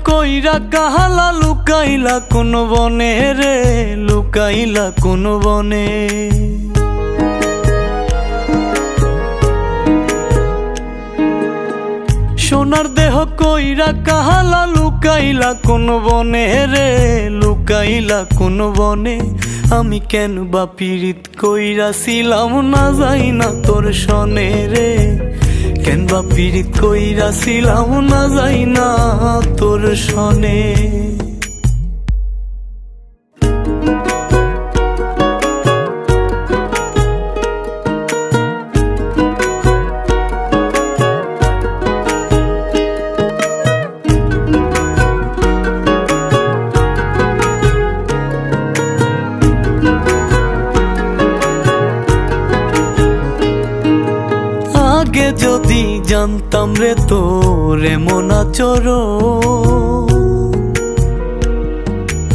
কইরা কাহালা লুকাইলা কোন বনে রে, লুকাইলা কোন বনে। সোনার দেহ কইরা কাহালা লুকাইলা কোন বনে রে, লুকাইলা কোন বনে। আমি কেন বা পীড়িত কইরাছিলাম না যাই না তোর সনে রে, কেন বা পীড়িত কইরাছিলাম না যাই না তোর সনে। আগে যদি জানতাম রে তোর এমন আচরণ,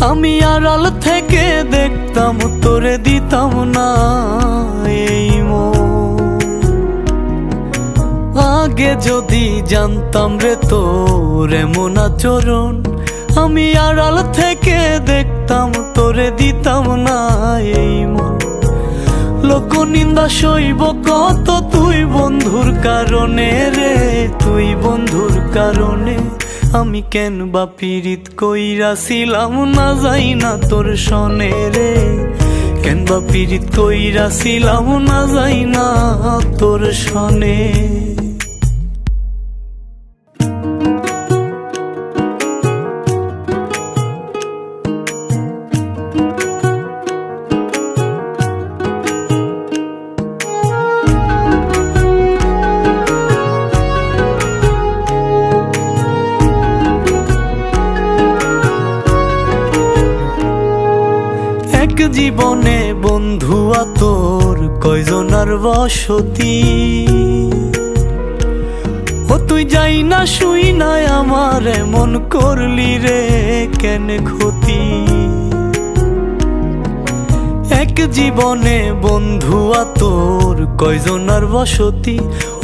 আমি আড়াল থেকে দেখতাম তোরে দিতাম না এই মন। আগে যদি জানতাম রে তোর এমন আচরণ, আমি আড়াল থেকে দেখতাম তোরে দিতাম না এই মন। লোক নিন্দা সইব কত তুই বন্ধুর কারণে রে, তুই বন্ধুর কারণে। আমি কেন বা পীড়িত কইরাছিলাম না যাই না তোর সনে রে, কেন বা পীড়িত কইরাছিলাম না যাই না তোর সনে। জীবনে বন্ধুয়া তোর কয়জনার বসতি, ও তুই যাই না শুই নাই আমার এমন করলি রে কেন ক্ষতি। এক জীবনে বন্ধুয়া তোর কয়জনার বসতি,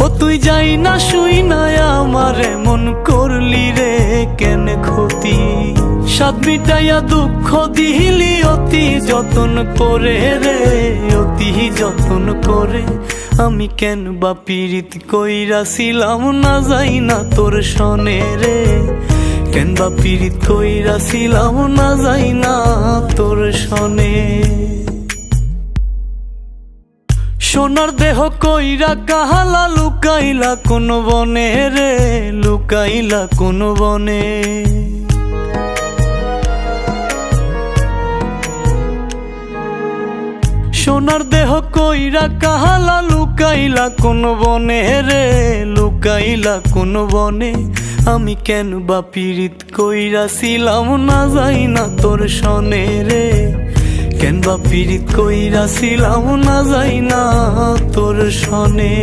ও তুই যাই না শুই নাই আমার এমন করলি রে কেন ক্ষতি। সাত মিটাইয়া দুঃখ দিলি অতি যতন করে রে, অতি যতন করে। আমি কেন বা পীড়িত কইরাছিলাম না যাই না তোর সনে রে, কেন বা পীড়িত কইরাছিলাম না যাই না তোর সনে। সোনার দেহ কইরা কাহালা লুকাইলা কোন বনে রে, লুকাইলা কোন বনে। সোনার দেহ কইরা কাহালা লুকাইলা কোন বনে রে, লুকাইলা কোন বনে। আমি কেন বা পীড়িত কইরাছিলাম না যাই না তোর সনে রে, কেন বা পীড়িত কইরাছিলাম না যাই না তোর সনে।